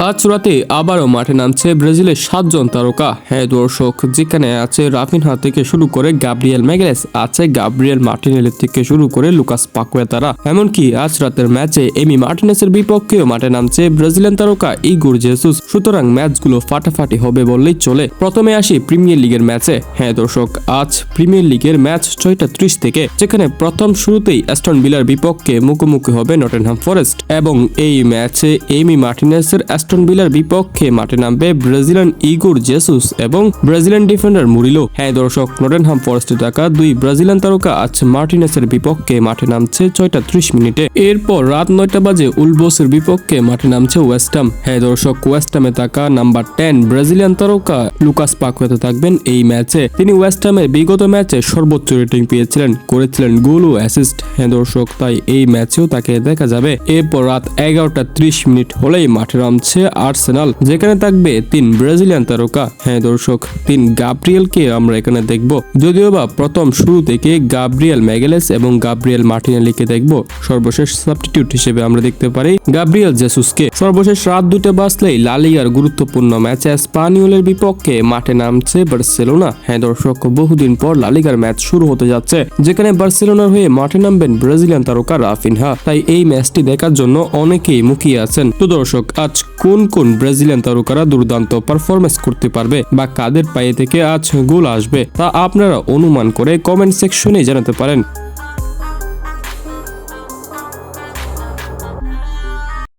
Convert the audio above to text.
আজ রাতে আবারও মাঠে নামছে ব্রাজিলের 7 জন তারকা। হ্যাঁ দর্শক, যেখানে আছে রাফিনহা থেকে শুরু করে গাব্রিয়েল ম্যাগালেস, আছে গাব্রিয়েল মার্টিনেলি থেকে শুরু করে লুকাস পাকুয়েতারা, এমনকি আজ রাতের ম্যাচে এমি মার্টিনেসের বিপক্ষেও মাঠে নামছে ব্রাজিলিয়ান তারকা ইগোর জেসুস। সুতরাং ম্যাচগুলো ফাটাফাটি হবে বললেই চলে। প্রথমে আসি প্রিমিয়ার লিগের ম্যাচে। হ্যাঁ দর্শক, আজ প্রিমিয়ার লিগের ম্যাচ 6:30 থেকে, যেখানে প্রথম শুরুতেই অ্যাস্টন ভিলার বিপক্ষে মুখোমুখি হবে নটিংহ্যাম ফরেস্ট, এবং এই ম্যাচে এমি মার্টিনেসের অ্যাস্টন ভিলার বিপক্ষে মাঠে নামবে ব্রাজিলিয়ান ইগোর জেসুস এবং ব্রাজিলিয়ান ডিফেন্ডার মুরিলো। হ্যাঁ দর্শক, নটিংহ্যাম ফরেস্টে থাকা দুই ব্রাজিলিয়ান তারকা আজ মার্টিনেসের বিপক্ষে মাঠে নামছে 6:30 এরপর রাত 9টা বাজে উলবোসের বিপক্ষে মাঠে নামছে ওয়েস্ট হাম। হ্যাঁ দর্শক, ওয়েস্ট হামে থাকা নাম্বার 10 ব্রাজিলিয়ান তারকা লুকাস পাকুয়েতা থাকবেন এই ম্যাচে। তিনি ওয়েস্ট হামের বিগত ম্যাচে সর্বোচ্চ রেটিং পেয়েছিলেন, করেছিলেন গোল ও অ্যাসিস্ট। হ্যাঁ দর্শক, তাই এই ম্যাচেও তাকে দেখা যাবে। এরপর রাত 11:30 হলেই মাঠে নামছে আর্সেনাল, যেখানে থাকবে 3 ব্রাজিলিয়ান তারকা। হ্যাঁ দর্শক, 3 গাব্রিয়েলকে আমরা এখানে দেখব, যদিও বা প্রথম শুরু থেকে গাব্রিয়েল ম্যাগালেস এবং গাব্রিয়েল মার্টিনেলিকে দেখব। সর্বশেষ সাবস্টিটিউট হিসেবে আমরা দেখতে পারি গাব্রিয়েল জেসুসকে। সর্বশেষ রাত 2টা বাজলেই লা লিগার গুরুত্বপূর্ণ ম্যাচে এসপানিওলের বিপক্ষে মাঠে নামছে বার্সেলোনা। হ্যাঁ দর্শক, বহুদিন পর লা লিগার ম্যাচ শুরু হতে যাচ্ছে, যেখানে বার্সেলোনার হয়ে মাঠে নামবেন ব্রাজিলিয়ান তারকা রাফিনহা। তাই এই ম্যাচটি দেখার জন্য অনেকেই মুখিয়ে আছেন। তো দর্শক, আজ কোন কোন ব্রাজিলিয়ান তারকারা দুর্দান্ত পারফরমেন্স করতে পারবে বা কাদের পায়ে থেকে আজ গোল আসবে, তা আপনারা অনুমান করে কমেন্ট সেকশনে জানাতে পারেন।